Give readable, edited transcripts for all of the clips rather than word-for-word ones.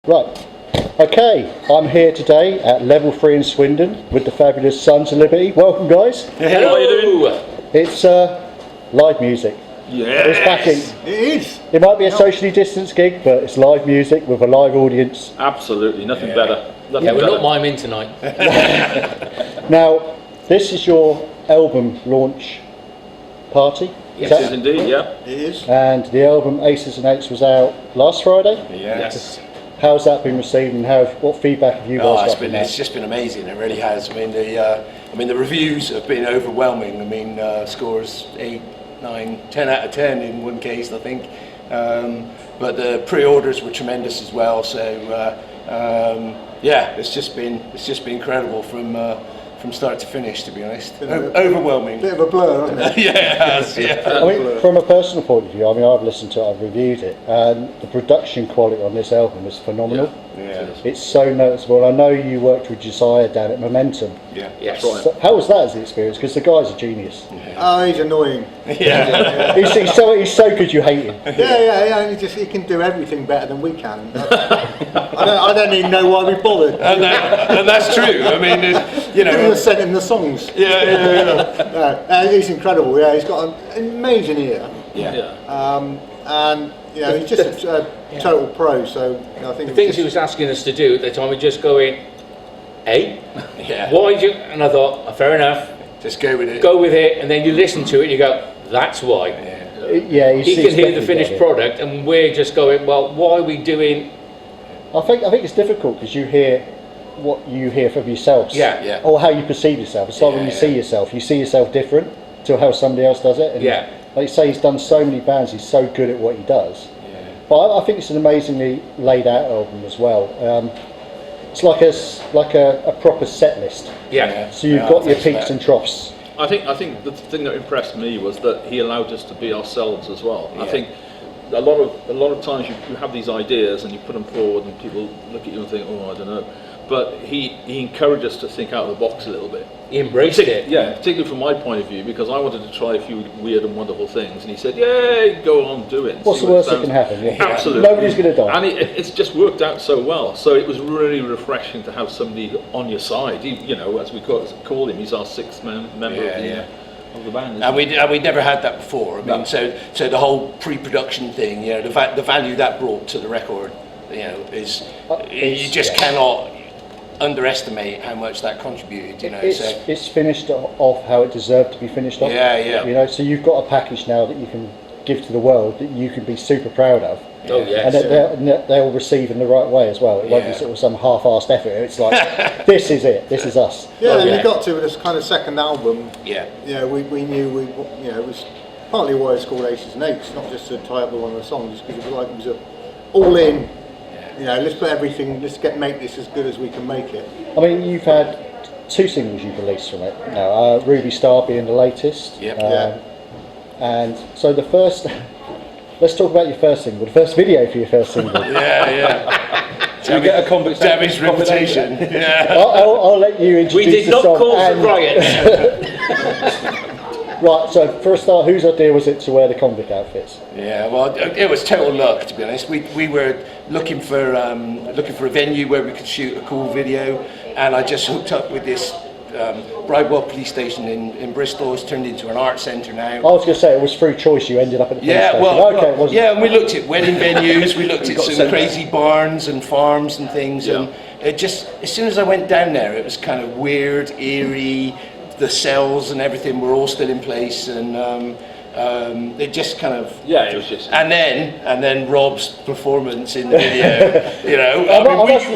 Right, okay, I'm here today at Level 3 in Swindon with the fabulous Sons of Liberty. Welcome, guys. Hello. How are you doing? It's live music. Yes. It's backing. It is. It might be a socially distanced gig, but it's live music with a live audience. Absolutely, nothing better. We're not miming tonight. Now, this is your album launch party. Yes, it is indeed, yeah. It is. And the album Aces and Eights was out last Friday. Yes. How's that been received, and what feedback have you guys got? It's just been amazing. It really has. I mean, the reviews have been overwhelming. I mean, scores 8, 9, 10 out of 10 in one case, I think. But the pre-orders were tremendous as well. So it's just been incredible from start to finish, to be honest. Overwhelming. Bit of a blur, isn't it? Yeah, it has. Yeah. I mean, from a personal point of view, I mean, I've listened to it, I've reviewed it, and the production quality on this album is phenomenal. Yeah. It's so noticeable. I know you worked with Josiah down at Momentum. Yeah. Yes. Right. So how was that as an experience? Because the guy's a genius. Oh, he's annoying. Yeah. He's so good you hate him. Yeah. He can do everything better than we can. I don't even know why we bothered. And that's true. I mean, you We know. just sent him the songs. Yeah. He's incredible. Yeah, he's got an amazing ear. Yeah. And he's just a total pro. So I think The things he was asking us to do at the time were just going, hey, Yeah. why do you? And I thought, fair enough, Just go with it. go with it. And then you listen to it and you go, that's why. Yeah, He can hear the finished product, and we're just going, well, why are we doing? I think it's difficult because you hear what you hear from yourselves. Yeah. Or how you perceive yourself. It's like when you see yourself different to how somebody else does it. And like you say, he's done so many bands, he's so good at what he does. Yeah. But I think it's an amazingly laid out album as well. It's like a proper set list. Yeah. So you've got your peaks and troughs. I think the thing that impressed me was that he allowed us to be ourselves as well. Yeah. I think a lot of times you have these ideas and you put them forward and people look at you and think, oh, I don't know. But he encouraged us to think out of the box a little bit. He embraced it. Yeah, particularly from my point of view, because I wanted to try a few weird and wonderful things, and he said, "Yeah, go on, do it." What's the worst that can happen? Yeah. Absolutely, Nobody's going to die. And it's just worked out so well. So it was really refreshing to have somebody on your side. As we call him, he's our sixth member of the band. And we never had that before. I mean, so the whole pre-production thing, the value that brought to the record, is you just cannot underestimate how much that contributed. It's finished off how it deserved to be finished off. Yeah. So you've got a package now that you can give to the world that you can be super proud of. Oh, yes. And they'll receive in the right way as well. It won't be sort of some half-assed effort. It's like, this is it. This is us. Yeah, and we got to this kind of second album. Yeah. We knew it was partly why it's called Aces and Eights, not just to tie up with one of the songs, because it was a all in. Let's put everything. Let's make this as good as we can make it. I mean, you've had 2 singles you've released from it now. Ruby Star being the latest. And so the first. Let's talk about your first single. The first video for your first single. Do we get a Damaged reputation. Yeah. I'll let you introduce We did the not song. cause a riot. Right, so for a start, whose idea was it to wear the convict outfits? Yeah, well, it was total luck, to be honest. We were looking for a venue where we could shoot a cool video, and I just hooked up with this Bridewell police station in Bristol. It's turned into an art centre now. I was going to say it was through choice you ended up at the police station. Well, it wasn't. and we looked at wedding venues, we looked at some crazy barns and farms and things, and it just, as soon as I went down there, it was kind of weird, eerie. The cells and everything were all still in place, and it just kind of it was just. And then Rob's performance in the video,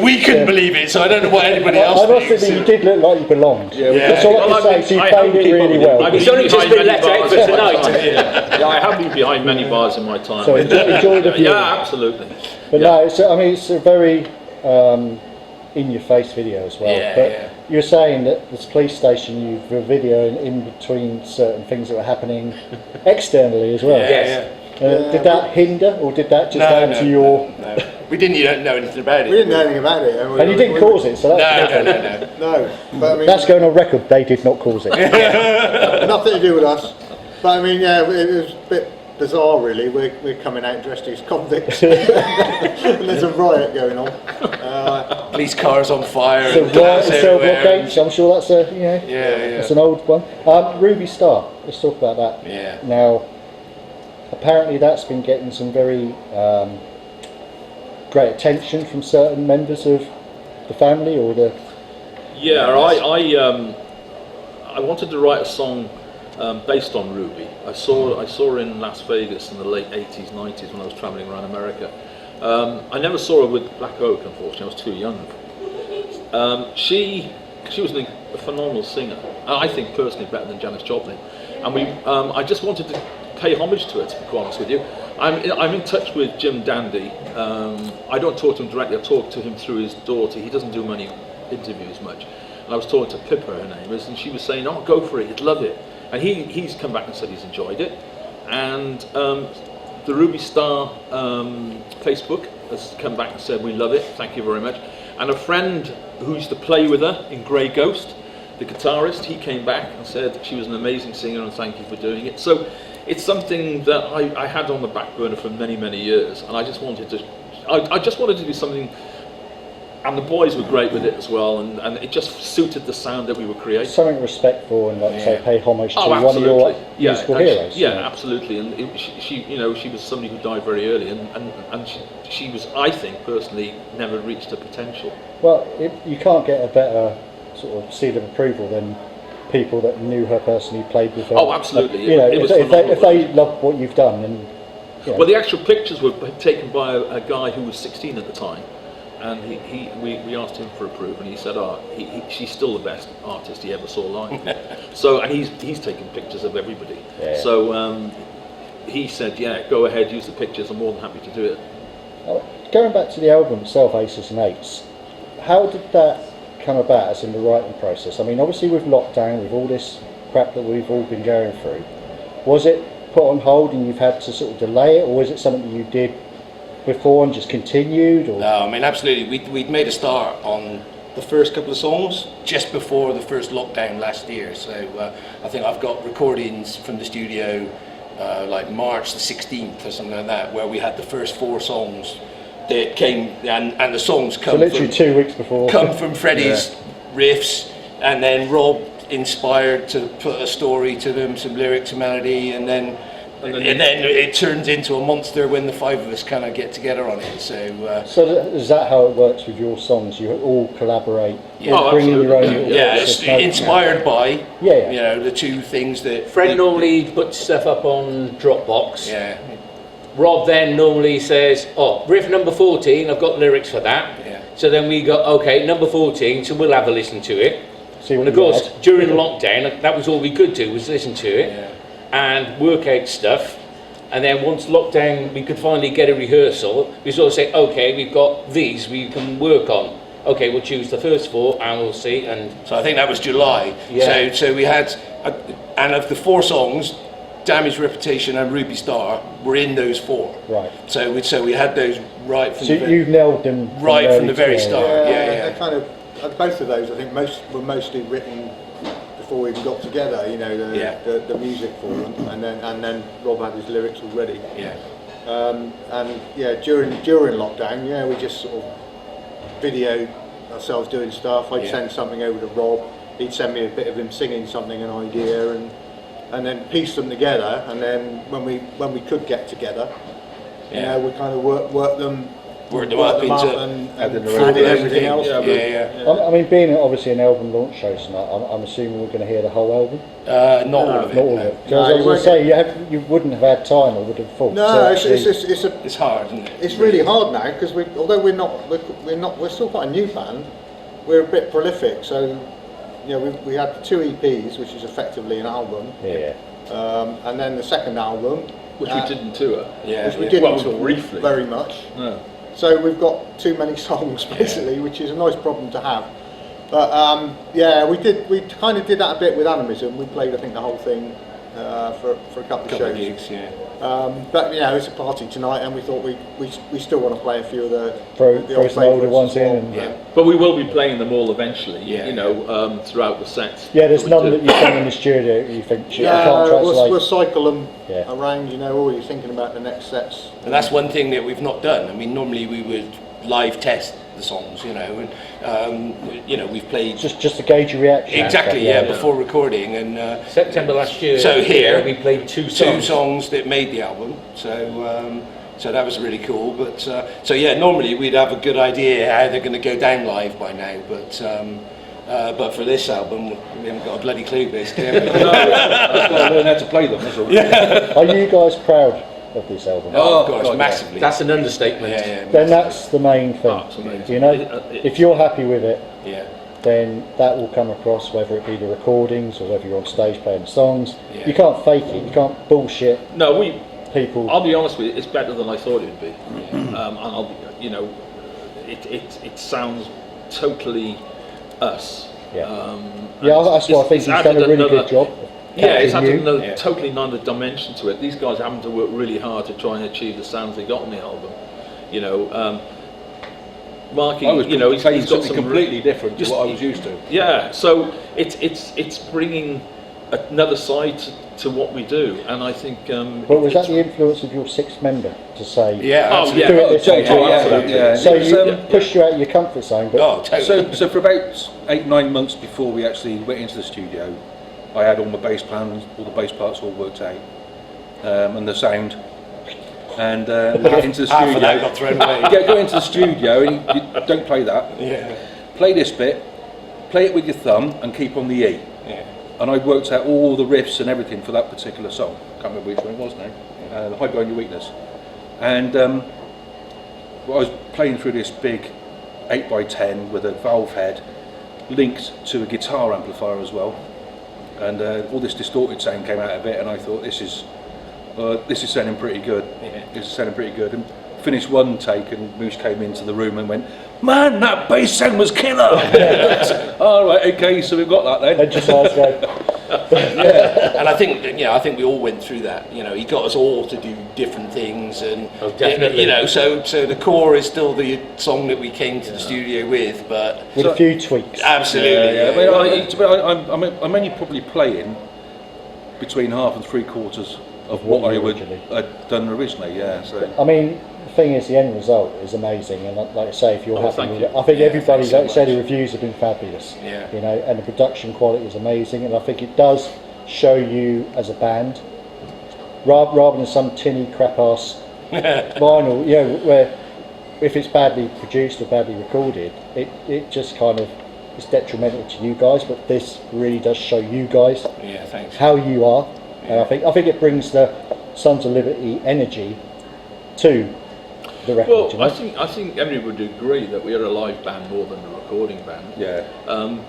we couldn't believe it, so I don't know what anybody else I must thinks. admit, you did look like you belonged. That's all I can say. So you I played it really well. It's only just been let out for tonight. I have been behind many bars in my time. So enjoy the view. Yeah, absolutely. But no, it's a very in-your-face video as well. You're saying that this police station, you've a video in between certain things that were happening externally as well. Did that hinder, or did that just add to your... No. We didn't know anything about it. We didn't know anything about it. And you didn't cause it, so that's... No. But I mean, that's going on record, they did not cause it. nothing to do with us. But I mean, it was a bizarre, really. We're coming out dressed as convicts. And there's a riot going on. Police cars on fire. So and glass Cell Block everywhere. H, I'm sure that's a, you know, that's an old one. Ruby Star, let's talk about that. Yeah. Now, apparently that's been getting some very great attention from certain members of the family or the... Yeah, I wanted to write a song based on Ruby. I saw her in Las Vegas in the late 80s, 90s when I was travelling around America. I never saw her with Black Oak, unfortunately. I was too young. She was a phenomenal singer. I think personally better than Janis Joplin. And I just wanted to pay homage to her, to be quite honest with you. I'm in touch with Jim Dandy. I don't talk to him directly. I talk to him through his daughter. He doesn't do many interviews much. And I was talking to Pippa, her name is, and she was saying, "Oh, go for it. You'd love it." And he's come back and said he's enjoyed it. And the Ruby Star Facebook has come back and said, "We love it. Thank you very much." And a friend who used to play with her in Grey Ghost, the guitarist, he came back and said she was an amazing singer and thank you for doing it. So it's something that I had on the back burner for many, many years, and I just wanted to do something, and the boys were great with it as well, and it just suited the sound that we were creating. Something respectful and, like say, pay homage to Oh, one of your yeah, musical heroes. Yeah, absolutely. And she was somebody who died very early, and she was, I think, personally, never reached her potential. Well, you can't get a better sort of seal of approval than people that knew her personally, played with her. Oh, absolutely. You know, it was if they love what you've done, then... You know. Well, the actual pictures were taken by a guy who was 16 at the time. And we asked him for approval, and he said, she's still the best artist he ever saw live. So, and he's taken pictures of everybody. Yeah. So he said, yeah, go ahead, use the pictures. I'm more than happy to do it. Going back to the album itself, Aces and Eights, how did that come about as in the writing process? I mean, obviously with lockdown, with all this crap that we've all been going through, was it put on hold and you've had to sort of delay it, or was it something that you did before and just continued? Or? No, I mean, absolutely. We'd made a start on the first couple of songs just before the first lockdown last year. So I think I've got recordings from the studio like March the 16th or something like that, where we had the first 4 songs that came, and the songs come so literally from, 2 weeks before. Come from Freddie's riffs, and then Rob inspired to put a story to them, some lyrics and melody, and then it turns into a monster when the 5 of us kind of get together on it. So is that how it works with your songs? You all collaborate, Yeah. bring in your own. it's inspired by you know, the 2 things that Fred normally puts stuff up on Dropbox. Yeah. Rob then normally says, "Oh, riff number 14. I've got lyrics for that." Yeah. So then we go, "Okay, number 14." So we'll have a listen to it. See what And of you course, had. during lockdown, that was all we could do, was listen to it. Yeah. And work out stuff, and then once lockdown we could finally get a rehearsal, we sort of say, okay, we've got these we can work on. Okay, we'll choose the first 4 and we'll see. And so I think that was July. Yeah. So we had, and of the 4 songs, Damaged Reputation and Ruby Star were in those 4. Right. So we had those right from you've nailed them from the very start. Yeah. Kind of both of those, I think, were mostly written before we even got together, you know, the music for them, and then Rob had his lyrics already. Yeah. And during lockdown, we just sort of videoed ourselves doing stuff. I'd send something over to Rob, he'd send me a bit of him singing something, an idea, and then piece them together. And then when we could get together, you know, we kind of work them up and added everything else. I mean, being obviously an album launch show tonight, I'm assuming we're going to hear the whole album. Not all of it. Not all of it. Because I was going to say you wouldn't have had time, or would have thought. No, it's hard, isn't it? It's really hard now because although we're still quite a new band, we're a bit prolific. So you know, we had the 2 EPs, which is effectively an album. Yeah. And then the second album, which we didn't tour. Which we didn't briefly. Very much. No. So we've got too many songs basically, which is a nice problem to have. But we kind of did that a bit with Animism. We played, I think, the whole thing for a couple of shows. gigs, yeah. But you know, it's a party tonight, and we thought we still want to play a few of the Throw old some older favourites ones as well. in. Yeah. But we will be playing them all eventually, Yeah, you know, throughout the sets. Yeah, there's we none do. that you've done in the studio you think, shit, I Yeah, can't translate. we'll cycle them Yeah. around. You know, or you're thinking about the next sets. And that's one thing that we've not done. I mean, normally we would live test the songs, you know, and you know, we've played Just to gauge your reaction. exactly, yeah, before recording, and September last year. So here, we played two two songs. songs that made the album. So that was really cool. But so yeah, normally we'd have a good idea how they're going to go down live by now, but for this album, we haven't got a bloody clue, basically. have we? I've got to learn how to play them, that's all. Are you guys proud of this album? Oh, of course, God, yeah. massively. That's an understatement. yeah, Then that's the main thing. Oh, it's amazing. You know, It- if you're happy with it, yeah. then that will come across, whether it be the recordings or whether you're on stage playing songs. Yeah. You can't fake it. You can't bullshit No, people. I'll be honest with you, it's better than I thought it would be. And I'll be, you know, it sounds totally us. Yeah. And Yeah, that's why I think it's he's done added a really another- good job. Yeah, it's capturing added you. another, totally another dimension to it. These guys are having to work really hard to try and achieve the sounds they got on the album. You know, Marky, I was you know, he's playing got something some completely different to just- what I was used to. Yeah, so it's bringing another side to what we do, and I think. But was that the influence of your sixth member to say, Yeah, Oh, absolutely. yeah. do it this way? Oh, absolutely. Yeah. So It was, you pushed you out of your comfort zone, but Oh, totally. So for about 8-9 months before we actually went into the studio, I had all my bass plans, all the bass parts all worked out, and the sound. And we get into the Half of studio. that got thrown away. Go into the studio and you don't play that. Yeah. Play this bit, play it with your thumb, and keep on the E. Yeah. And I worked out all the riffs and everything for that particular song. Can't remember which one it was now. Hide Behind Your Weakness. And I was playing through this big 8x10 with a valve head linked to a guitar amplifier as well. And all this distorted sound came out of it, and I thought, this is sounding pretty good. Yeah. This is sounding pretty good. And finished one take, and Moose came into the room and went, "Man, that bass sound was killer!" All right, okay, so we've got that then. then just eyes go, And I think we all went through that. You know, he got us all to do different things, and Oh, definitely. you know, so the core is still the song that we came to the studio with, but with a few tweaks. absolutely. Yeah, yeah. I'm only probably playing between half and three quarters of what I would originally. had done originally. Yeah, so I mean, the thing is, the end result is amazing, and like I say, if you're happy thank with you. it, I think Yeah, everybody, thanks so like I say, the much. reviews have been fabulous. Yeah. You know, and the production quality is amazing, and I think it does show you as a band, rather than some tinny crap ass vinyl. You know, where if it's badly produced or badly recorded, it just kind of is detrimental to you guys. But this really does show you guys Yeah, thanks. how you are, and I think it brings the Sons of Liberty energy to the record. Well, you know? I think everybody would agree that we are a live band more than a recording band. yeah.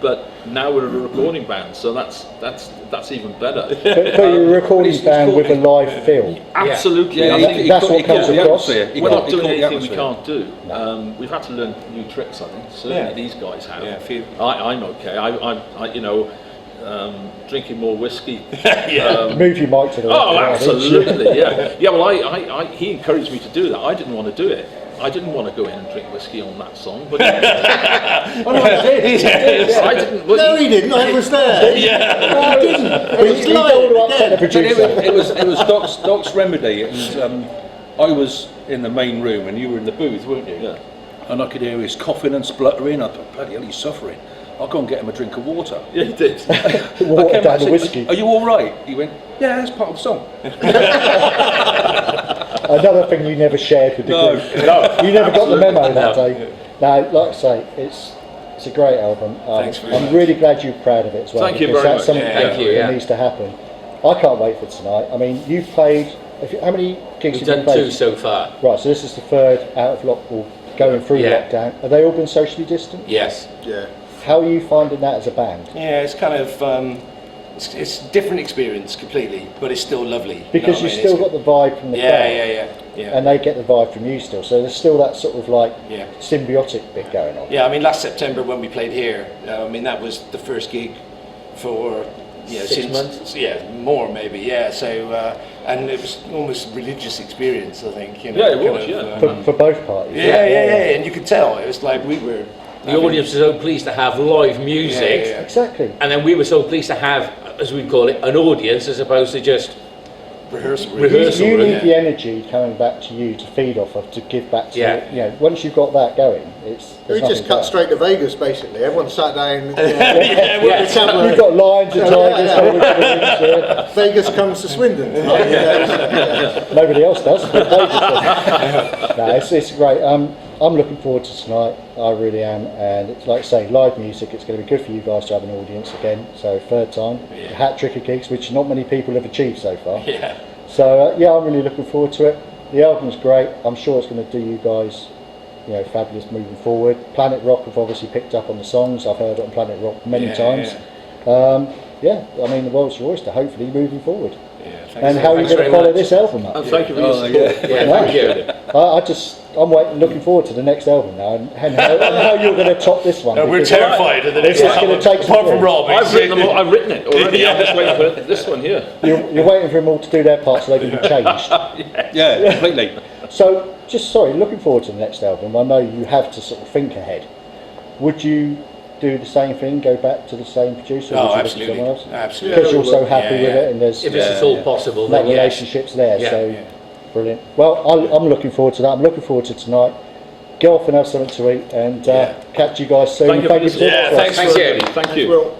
But now we're a recording band, so that's even better. but you're a recording it's band called- with a live feel. Absolutely. Yeah, I he- think he that's caught- what he comes caught the across. atmosphere. He we're caught- not he doing caught the anything we atmosphere. can't do. We've had to learn new tricks, I think. Certainly Yeah. these guys have. Yeah, a few. I'm okay. I you know, drinking more whiskey. Move your mic to the left. Oh, and right, absolutely, yeah. Yeah, well, he encouraged me to do that. I didn't want to do it. I didn't want to go in and drink whiskey on that song, but I didn't. Well, No, he didn't. I was there. No, he didn't. He don't want to upset the But producer. it was Doc's remedy, and I was in the main room, and you were in the booth, weren't you? Yeah. And I could hear his coughing and spluttering. I thought, bloody hell, he's suffering. I'll go and get him a drink of water. Yeah, he did. Water I down the said, whiskey. Are you all right? He went, yeah, that's part of the song. Another thing you never shared with the No. group. You never got the memo that day. No, like I say, it's a great album. Thanks very I'm much. really glad you're proud of it as well. Thank you because very that's much. something Yeah, that thank you, yeah. needs to happen. I can't wait for tonight. I mean, you've played. How many gigs We've have you done played? 2 so far. Right, so this is the third out of lockdown, going through Yeah. lockdown. Have they all been socially distant? Yes. Yeah. How are you finding that as a band? Yeah, it's kind of it's a different experience completely, but it's still lovely. Because you know you've what I still mean? got the vibe from the crowd, Yeah. and they get the vibe from you still. So there's still that sort of like Yeah. symbiotic bit going on. Yeah, I mean, last September when we played here, I mean, that was the first gig for you know, 6 since, months. yeah, more maybe, yeah. So and it was almost a religious experience, I think. You know, Yeah, it kind was, of, yeah. For both parties. yeah, and you could tell it was like we were. The audience was so pleased to have live music, Yeah. Exactly. and then we were so pleased to have, as we'd call it, an audience as opposed to just Rehearsal. Rehearsal. You need yeah. the energy coming back to you to feed off of, to give back to Yeah. you know, once you've got that going, it's We there's just nothing cut better. straight to Vegas, basically. Everyone sat down. You know, Yeah. You've got lions and tigers Yeah. coming to the rings, Vegas comes to Swindon. nobody else does. But Vegas does. No, it's great. I'm looking forward to tonight. I really am, and it's like I say, live music. It's going to be good for you guys to have an audience again. So third time, a hat trick of gigs, which not many people have achieved so far. Yeah. So yeah, I'm really looking forward to it. The album's great. I'm sure it's going to do you guys, you know, fabulous moving forward. Planet Rock have obviously picked up on the songs. I've heard it on Planet Rock many times. Yeah, I mean the world's your oyster. Hopefully moving forward. And how are you Thanks going to very follow much. this album up? And thank you for your support. Yeah, thank you. I'm looking forward to the next album now, and how you're going to top this one. No, we're because terrified of the next It's just album. going to take some Apart from years. Rob, I've written it already. I'm just waiting for this one here. You're waiting for them all to do their part so they can be changed. Yeah, completely. So, looking forward to the next album. I know you have to sort of think ahead. Would you do the same thing, go back to the same producer? No, or would you absolutely. look at someone else? Absolutely. Because you're so happy Yeah, with yeah. it, and there's If it's at all possible, that then yes. relationship's there. Yeah, So, yeah. brilliant. Well, I'm looking forward to that. I'm looking forward to tonight. Go off and have something to eat, and catch you guys soon. Thank you for Thank you listening. for Yeah, thanks Thank for you. Thank you. Well,